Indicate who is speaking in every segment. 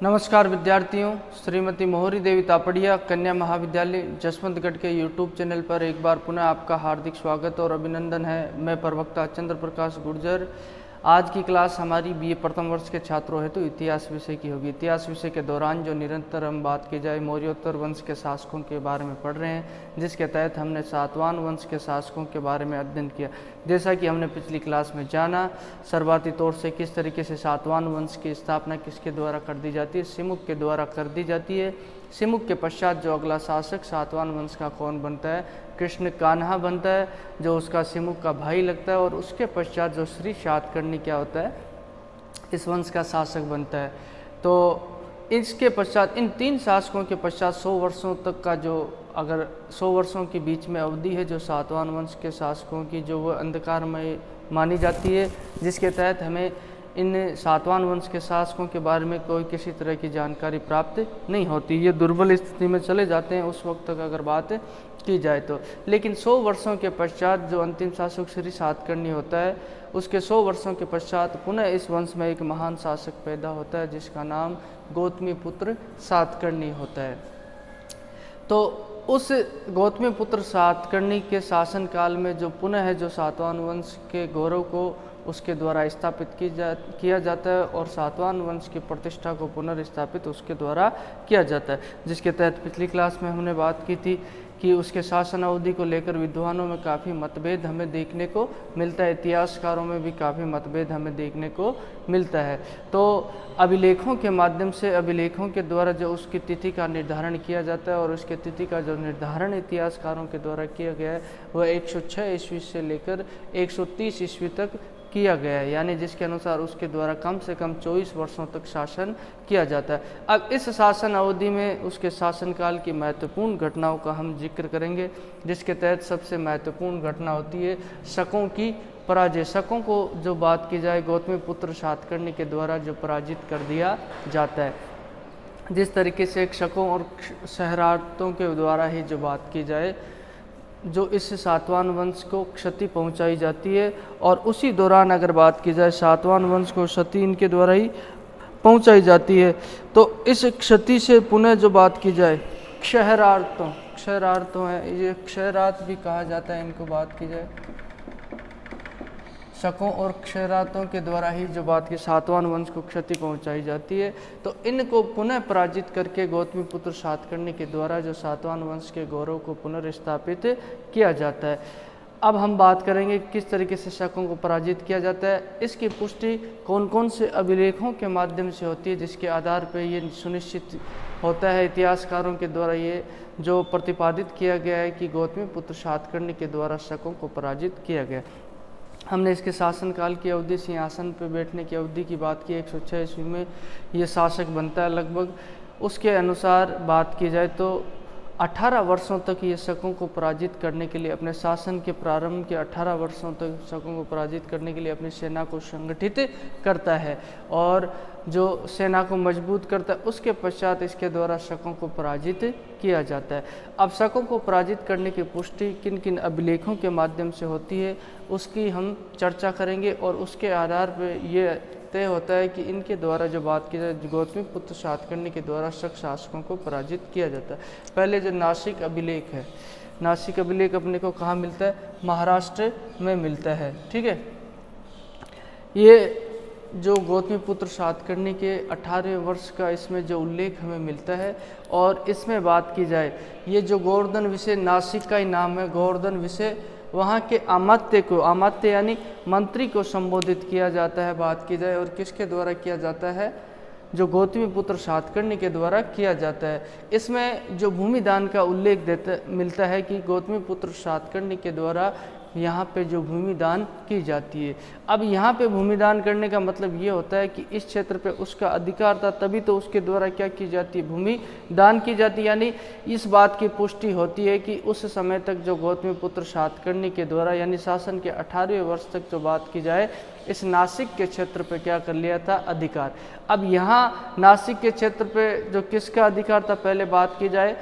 Speaker 1: नमस्कार विद्यार्थियों, श्रीमती मोहरी देवी तापड़िया कन्या महाविद्यालय जसवंतगढ़ के यूट्यूब चैनल पर एक बार पुनः आपका हार्दिक स्वागत और अभिनंदन है। मैं प्रवक्ता चंद्र प्रकाश गुर्जर। आज की क्लास हमारी बीए प्रथम वर्ष के छात्रों हेतु इतिहास विषय की होगी। इतिहास विषय के दौरान जो निरंतर हम बात की जाए मौर्योत्तर वंश के शासकों के बारे में पढ़ रहे हैं, जिसके तहत हमने सातवाहन वंश के शासकों के बारे में अध्ययन किया। जैसा कि हमने पिछली क्लास में जाना, शुरुआती तौर से किस तरीके से सातवाहन वंश की स्थापना किसके द्वारा कर दी जाती है, सिमुक के द्वारा कर दी जाती है। सिमुक के पश्चात जो अगला शासक सातवाहन वंश का कौन बनता है, कृष्ण कान्हा बनता है, जो उसका सिमुक का भाई लगता है। और उसके पश्चात जो श्री सातकर्णी क्या होता है, इस वंश का शासक बनता है। तो इसके पश्चात इन तीन शासकों के पश्चात 100 वर्षों तक का जो अगर 100 वर्षों के बीच में अवधि है जो सातवाहन वंश के शासकों की, जो वो अंधकारमय मानी जाती है, जिसके तहत हमें इन सातवाहन वंश के शासकों के बारे में कोई किसी तरह की जानकारी प्राप्त नहीं होती। ये दुर्बल स्थिति में चले जाते हैं उस वक्त तक अगर बात की जाए तो। लेकिन 100 वर्षों के पश्चात जो अंतिम शासक श्री सातकर्णी होता है, उसके 100 वर्षों के पश्चात पुनः इस वंश में एक महान शासक पैदा होता है जिसका नाम गौतमी पुत्र सातकर्णी होता है। तो उस गौतमी पुत्र सातकर्णी के शासन काल में जो पुनः है जो सातवाहन वंश के गौरव को उसके द्वारा स्थापित किया जाता है और सातवाहन वंश की प्रतिष्ठा को पुनर्स्थापित उसके द्वारा किया जाता है, जिसके तहत पिछली क्लास में हमने बात की थी कि उसके शासन अवधि को लेकर विद्वानों में काफ़ी मतभेद हमें देखने को मिलता है, इतिहासकारों में भी काफ़ी मतभेद हमें देखने को मिलता है। तो अभिलेखों के माध्यम से, अभिलेखों के द्वारा जो उसकी तिथि का निर्धारण किया जाता है और उसके तिथि का जो निर्धारण इतिहासकारों के द्वारा किया गया है वह 106 ईस्वी से लेकर 130 ईस्वी तक किया गया है, यानी जिसके अनुसार उसके द्वारा कम से कम 24 वर्षों तक शासन किया जाता है। अब इस शासन अवधि में उसके शासनकाल की महत्वपूर्ण घटनाओं का हम जिक्र करेंगे, जिसके तहत सबसे महत्वपूर्ण घटना होती है शकों की पराजय। शकों को जो बात की जाए, गौतमी पुत्र सातकर्णी के द्वारा जो पराजित कर दिया जाता है। जिस तरीके से शकों और शहरार्तों के द्वारा ही जो बात की जाए, जो इस सातवाहन वंश को क्षति पहुंचाई जाती है, और उसी दौरान अगर बात की जाए सातवाहन वंश को क्षति इनके द्वारा ही पहुंचाई जाती है। तो इस क्षति से पुनः जो बात की जाए क्षहरार्तों है, ये क्षहरात भी कहा जाता है इनको, बात की जाए शकों और क्षहरातों के द्वारा ही जो बात की सातवाहन वंश को क्षति पहुंचाई जाती है। तो इनको पुनः पराजित करके गौतमी पुत्र सातकर्णी के द्वारा जो सातवाहन वंश के गौरव को पुनर्स्थापित किया जाता है। अब हम बात करेंगे किस तरीके से शकों को पराजित किया जाता है। इसकी पुष्टि कौन कौन से अभिलेखों के माध्यम से होती है, जिसके आधार पर ये सुनिश्चित होता है इतिहासकारों के द्वारा ये जो प्रतिपादित किया गया है कि गौतमी पुत्र सातकर्णी के द्वारा शकों को पराजित किया गया। हमने इसके शासनकाल की अवधि, सिंहासन पर बैठने की अवधि की बात की, 106 ईस्वी में ये शासक बनता है लगभग। उसके अनुसार बात की जाए तो 18 वर्षों तक ये शकों को पराजित करने के लिए, अपने शासन के प्रारंभ के 18 वर्षों तक शकों को पराजित करने के लिए अपनी सेना को संगठित करता है, और जो सेना को मजबूत करता है उसके पश्चात इसके द्वारा शकों को पराजित किया जाता है। अब शकों को पराजित करने की पुष्टि किन किन अभिलेखों के माध्यम से होती है उसकी हम चर्चा करेंगे, और उसके आधार पर ये तय होता है कि इनके द्वारा जो बात की जाए गौतमी पुत्र सातकर्णी के द्वारा शक शासकों को पराजित किया जाता है। पहले जो नासिक अभिलेख है, नासिक अभिलेख अपने को कहाँ मिलता है, महाराष्ट्र में मिलता है। ठीक है, ये जो गौतमी पुत्र सातकर्णी के 18वें वर्ष का इसमें जो उल्लेख हमें मिलता है, और इसमें बात की जाए ये जो गोवर्धन विषय, नासिक का ही नाम है गोवर्धन विषय, वहाँ के अमात्य को, अमात्य यानी मंत्री को संबोधित किया जाता है बात की जाए, और किसके द्वारा किया जाता है, जो गौतमी पुत्र सातकर्णी के द्वारा किया जाता है। इसमें जो भूमिदान का उल्लेख मिलता है कि गौतमी पुत्र सातकर्णी के द्वारा यहाँ पे जो भूमि दान की जाती है। अब यहाँ पे भूमि दान करने का मतलब ये होता है कि इस क्षेत्र पे उसका अधिकार था, तभी तो उसके द्वारा क्या की जाती है, भूमि दान की जाती है। यानी इस बात की पुष्टि होती है कि उस समय तक जो गौतमी पुत्र सातकर्णी के द्वारा यानी शासन के 18वें वर्ष तक जो बात की जाए, इस नासिक के क्षेत्र पे क्या कर लिया था, अधिकार। अब यहाँ नासिक के क्षेत्र पे जो किसका अधिकार था, पहले बात की जाए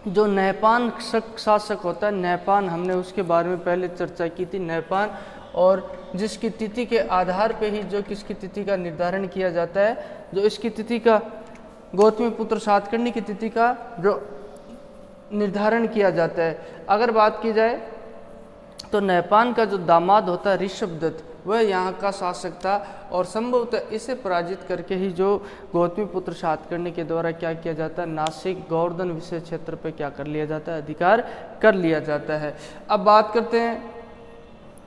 Speaker 1: जो नहपान शासक होता है, नहपान, हमने उसके बारे में पहले चर्चा की थी, नहपान, और जिसकी तिथि के आधार पे ही जो किसकी तिथि का निर्धारण किया जाता है, जो इसकी तिथि का गौतमीपुत्र सातकर्णी की तिथि का जो निर्धारण किया जाता है। अगर बात की जाए तो नहपान का जो दामाद होता है ऋषभदत्त, वह यहाँ का शासक था और संभवतः इसे पराजित करके ही जो गौतमीपुत्र सातकर्णी के द्वारा क्या किया जाता है, नासिक गोवर्धन विषय क्षेत्र पे क्या कर लिया जाता है, अधिकार कर लिया जाता है। अब बात करते हैं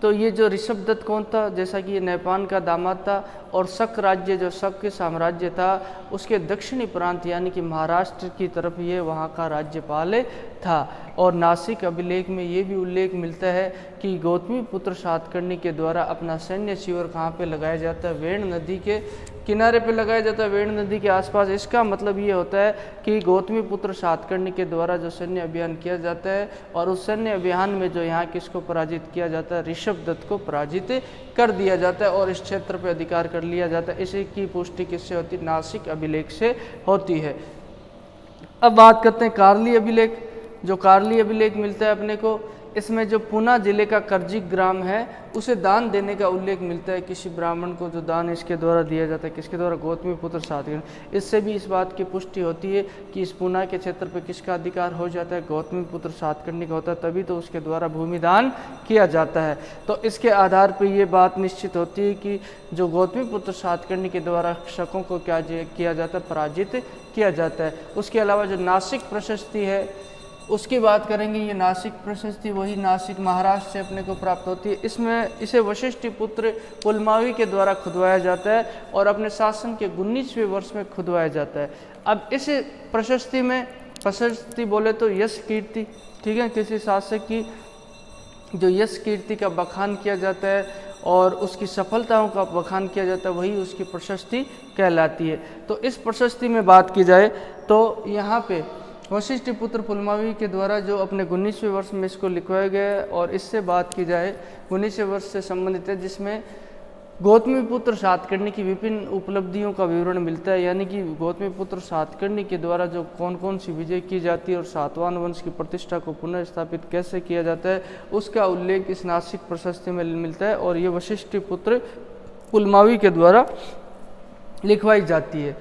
Speaker 1: तो ये जो ऋषभदत्त कौन था, जैसा कि ये नहपान का दामाद था और शक राज्य जो शक के साम्राज्य था उसके दक्षिणी प्रांत यानी कि महाराष्ट्र की तरफ ये वहाँ का राज्यपाल था। और नासिक अभिलेख में ये भी उल्लेख मिलता है कि गौतमीपुत्र सातकर्णी के द्वारा अपना सैन्य शिविर कहाँ पे लगाया जाता है, वेण नदी के किनारे पे लगाया जाता है, वेण नदी के आसपास। इसका मतलब ये होता है कि गौतमीपुत्र सातकर्णी के द्वारा जो सैन्य अभियान किया जाता है और उस सैन्य अभियान में जो यहाँ किसको पराजित किया जाता है, ऋषभदत्त को पराजित कर दिया जाता है और इस क्षेत्र पे अधिकार कर लिया जाता है। इसी की पुष्टि किससे होती है, नासिक अभिलेख से होती है। अब बात करते हैं कार्ली अभिलेख। जो कार्ली अभिलेख मिलता है अपने को, इसमें जो पूना जिले का करजिक ग्राम है उसे दान देने का उल्लेख मिलता है, किसी ब्राह्मण को जो दान इसके द्वारा दिया जाता है, किसके द्वारा, गौतमीपुत्र सातकर्णी। इससे भी इस बात की पुष्टि होती है कि इस पूना के क्षेत्र पर किसका अधिकार हो जाता है, गौतमीपुत्र सातकर्णी का होता है, तभी तो उसके द्वारा भूमि दान किया जाता है। तो इसके आधार पर ये बात निश्चित होती है कि जो गौतमीपुत्र सातकर्णी के द्वारा शकों को क्या किया जाता है, पराजित किया जाता है। उसके अलावा जो नासिक प्रशस्ति है उसकी बात करेंगे। ये नासिक प्रशस्ति वही नासिक महाराष्ट्र से अपने को प्राप्त होती है। इसमें इसे वशिष्ठ पुत्र पुलमावी के द्वारा खुदवाया जाता है और अपने शासन के 19वें वर्ष में खुदवाया जाता है। अब इस प्रशस्ति में, प्रशस्ति बोले तो यश कीर्ति, ठीक है, किसी शासक की जो यश कीर्ति का बखान किया जाता है और उसकी सफलताओं का बखान किया जाता है, वही उसकी प्रशस्ति कहलाती है। तो इस प्रशस्ति में बात की जाए तो यहाँ पे वशिष्ठ पुत्र पुलमावी के द्वारा जो अपने 19वें वर्ष में इसको लिखवाया गया है और इससे बात की जाए 19वें वर्ष से संबंधित है, जिसमें गौतमीपुत्र सातकर्णी की विभिन्न उपलब्धियों का विवरण मिलता है। यानी कि गौतमीपुत्र सातकर्णी के द्वारा जो कौन कौन सी विजय की जाती है और सातवाहन वंश की प्रतिष्ठा को पुनः स्थापित कैसे किया जाता है, उसका उल्लेख इस नासिक प्रशस्ति में मिलता है और ये वशिष्ठ पुत्र पुलमावी के द्वारा लिखवाई जाती है।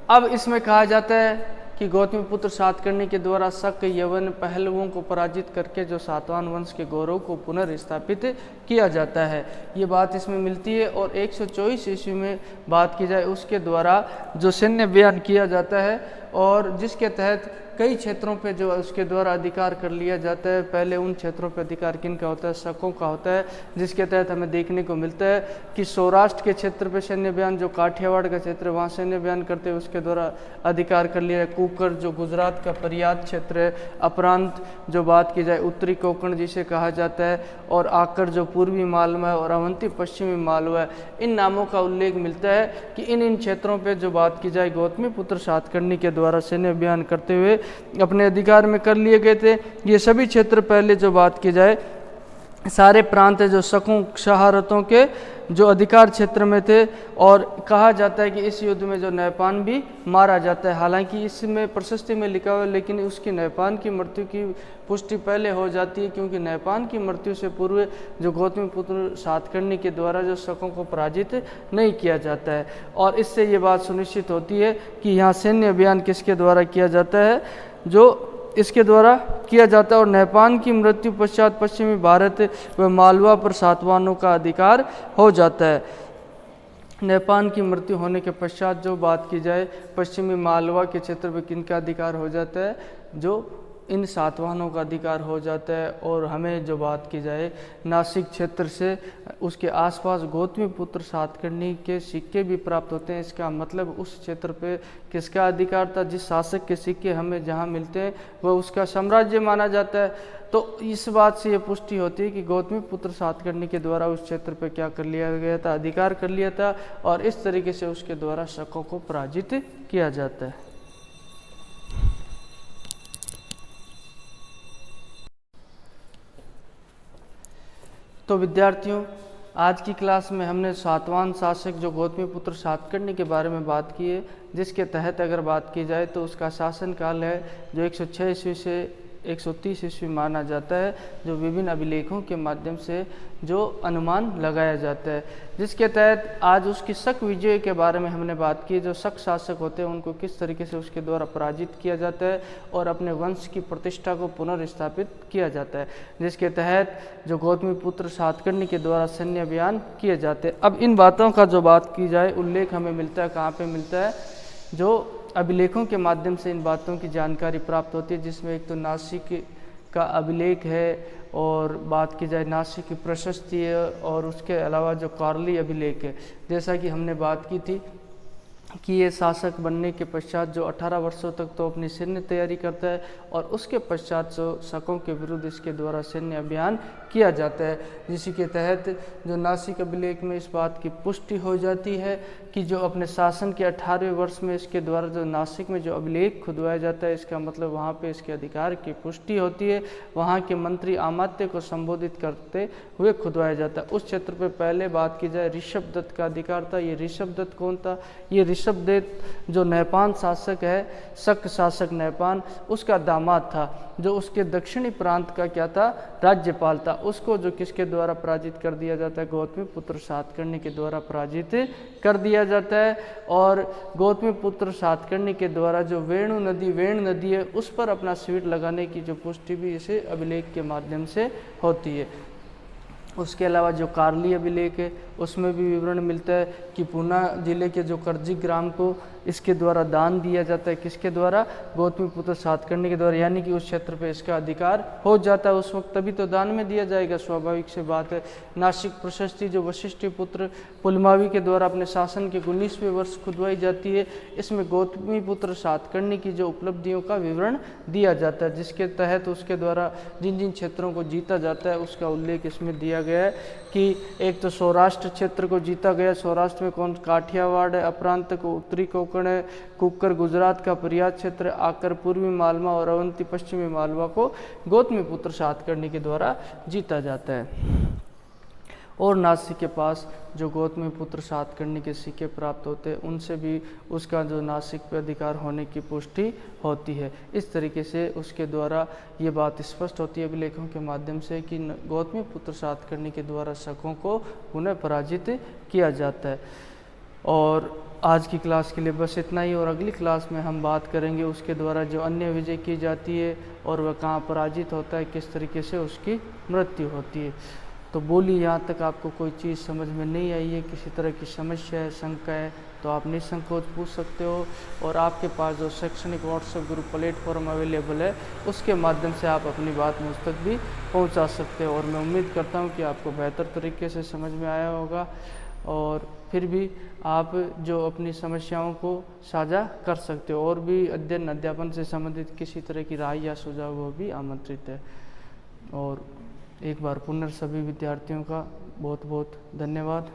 Speaker 1: अब इसमें कहा जाता है कि गौतमीपुत्र सातकर्णी के द्वारा शक यवन पहलुओं को पराजित करके जो सातवाहन वंश के गौरव को पुनर्स्थापित किया जाता है, ये बात इसमें मिलती है। और 124 ईस्वी में बात की जाए उसके द्वारा जो सैन्य अभियान किया जाता है और जिसके तहत कई क्षेत्रों पे जो उसके द्वारा अधिकार कर लिया जाता है। पहले उन क्षेत्रों पे अधिकार किन का होता है, शकों का होता है, जिसके तहत हमें देखने को मिलता है कि सौराष्ट्र के क्षेत्र पे सैन्य अभियान, जो काठियावाड़ का क्षेत्र है वहाँ सैन्य अभियान करते हैं, उसके द्वारा अधिकार कर लिया है। कुकर जो गुजरात का परियाद क्षेत्र है, अपरांत जो बात की जाए उत्तरी कोंकण जिसे कहा जाता है, और आकर जो पूर्वी मालवा है और अवंती पश्चिमी मालवा है, इन नामों का उल्लेख मिलता है कि इन क्षेत्रों पर जो बात की जाए गौतमीपुत्र सातकर्णी के द्वारा सैन्य अभियान करते हुए अपने अधिकार में कर लिए गए थे। ये सभी क्षेत्र पहले जो बात की जाए सारे प्रांत है जो शकों शहारतों के जो अधिकार क्षेत्र में थे, और कहा जाता है कि इस युद्ध में जो नहपान भी मारा जाता है। हालांकि इसमें प्रशस्ति में लिखा हुआ है लेकिन उसकी नहपान की मृत्यु की पुष्टि पहले हो जाती है, क्योंकि नहपान की मृत्यु से पूर्व जो गौतमीपुत्र सातकर्णी के द्वारा जो शकों को पराजित नहीं किया जाता है। और इससे ये बात सुनिश्चित होती है कि यहाँ सैन्य अभियान किसके द्वारा किया जाता है, जो इसके द्वारा किया जाता है। और नहपान की मृत्यु पश्चात पश्चिमी भारत व मालवा पर सातवाहनों का अधिकार हो जाता है। नहपान की मृत्यु होने के पश्चात जो बात की जाए पश्चिमी मालवा के क्षेत्र में किनका अधिकार हो जाता है, जो इन सातवाहनों का अधिकार हो जाता है। और हमें जो बात की जाए नासिक क्षेत्र से उसके आसपास गौतमीपुत्र सातकर्णी के सिक्के भी प्राप्त होते हैं। इसका मतलब उस क्षेत्र पे किसका अधिकार था, जिस शासक के सिक्के हमें जहाँ मिलते हैं वह उसका साम्राज्य माना जाता है। तो इस बात से ये पुष्टि होती है कि गौतमीपुत्र सातकर्णी के द्वारा उस क्षेत्र पे क्या कर लिया गया था, अधिकार कर लिया था, और इस तरीके से उसके द्वारा शकों को पराजित किया जाता है। तो विद्यार्थियों, आज की क्लास में हमने सातवाहन शासक जो गौतमीपुत्र सातकर्णी के बारे में बात की है, जिसके तहत अगर बात की जाए तो उसका शासन काल है जो 106 ईस्वी से 130 ईस्वी माना जाता है, जो विभिन्न अभिलेखों के माध्यम से जो अनुमान लगाया जाता है, जिसके तहत आज उसकी शक विजय के बारे में हमने बात की। जो शक शासक होते हैं उनको किस तरीके से उसके द्वारा पराजित किया जाता है और अपने वंश की प्रतिष्ठा को पुनर्स्थापित किया जाता है, जिसके तहत जो गौतमीपुत्र सातकर्णी के द्वारा सैन्य अभियान किए जाते हैं। अब इन बातों का जो बात की जाए, उल्लेख हमें मिलता है कहाँ पे मिलता है? जो अभिलेखों के माध्यम से इन बातों की जानकारी प्राप्त होती है, जिसमें एक तो नासिक का अभिलेख है और बात की जाए नासिक की प्रशस्ति है, और उसके अलावा जो कार्ली अभिलेख है, जैसा कि हमने बात की थी कि ये शासक बनने के पश्चात जो 18 वर्षों तक तो अपनी सैन्य तैयारी करता है और उसके पश्चात जो शकों के विरुद्ध इसके द्वारा सैन्य अभियान किया जाता है, जिसी के तहत जो नासिक अभिलेख में इस बात की पुष्टि हो जाती है कि जो अपने शासन के 18वें वर्ष में इसके द्वारा जो नासिक में जो अभिलेख खुदवाया जाता है, इसका मतलब वहाँ पे इसके अधिकार की पुष्टि होती है। वहाँ के मंत्री अमात्य को संबोधित करते हुए खुदवाया जाता है। उस क्षेत्र पर पहले बात की जाए, ऋषभ दत्त का अधिकार था। ये ऋषभ दत्त कौन था? ये ऋषभ दत्त जो नहपान शासक है, शक शासक नहपान, उसका दामाद था, जो उसके दक्षिणी प्रांत का क्या था? राज्यपाल था। उसको जो किसके द्वारा पराजित कर दिया जाता है? गौतमीपुत्र सातकर्णी के द्वारा पराजित कर दिया जाता है। और गौतमीपुत्र सातकर्णी के द्वारा जो वेणु नदी है, उस पर अपना सिर लगाने की जो पुष्टि भी इसे अभिलेख के माध्यम से होती है। उसके अलावा जो कार्ली अभिलेख है, उसमें भी विवरण मिलता है कि पूना जिले के जो करजी ग्राम को इसके द्वारा दान दिया जाता है। किसके द्वारा? गौतमीपुत्र सातकर्णी के द्वारा, यानी कि उस क्षेत्र पे इसका अधिकार हो जाता है उस वक्त, तभी तो दान में दिया जाएगा, स्वाभाविक से बात है। नासिक प्रशस्ति जो वशिष्ठ पुत्र पुलमावी के द्वारा अपने शासन के 19वें वर्ष खुदवाई जाती है, इसमें गौतमीपुत्र सातकर्णी की जो उपलब्धियों का विवरण दिया जाता है, जिसके तहत उसके द्वारा जिन जिन क्षेत्रों को जीता जाता है उसका उल्लेख इसमें दिया गया है कि एक तो सौराष्ट्र क्षेत्र को जीता गया। सौराष्ट्र में कौन? काठियावाड़ है, अपरांत को उत्तरी कोंकण है, कुक्कर गुजरात का प्रयाग क्षेत्र, आकर पूर्वी मालवा और अवंती पश्चिमी मालवा को गौतमीपुत्र सातकर्णी के द्वारा जीता जाता है। और नासिक के पास जो गौतमीपुत्र सातकर्णी के सिक्के प्राप्त होते हैं, उनसे भी उसका जो नासिक पे अधिकार होने की पुष्टि होती है। इस तरीके से उसके द्वारा ये बात स्पष्ट होती है अभिलेखों के माध्यम से कि गौतमीपुत्र सातकर्णी के द्वारा शकों को पुनः पराजित किया जाता है। और आज की क्लास के लिए बस इतना ही, और अगली क्लास में हम बात करेंगे उसके द्वारा जो अन्य विजय की जाती है और वह कहाँ पराजित होता है, किस तरीके से उसकी मृत्यु होती है। तो बोली यहाँ तक आपको कोई चीज़ समझ में नहीं आई है, किसी तरह की समस्या है, शंका है, तो आप निसंकोच पूछ सकते हो। और आपके पास जो शैक्षणिक व्हाट्सएप ग्रुप प्लेटफॉर्म अवेलेबल है, उसके माध्यम से आप अपनी बात मुझ तक भी पहुँचा सकते हो। और मैं उम्मीद करता हूँ कि आपको बेहतर तरीके से समझ में आया होगा, और फिर भी आप जो अपनी समस्याओं को साझा कर सकते हो। और भी अध्ययन अध्यापन से संबंधित किसी तरह की राय या सुझाव वो भी आमंत्रित है। और एक बार पुनः सभी विद्यार्थियों का बहुत बहुत धन्यवाद।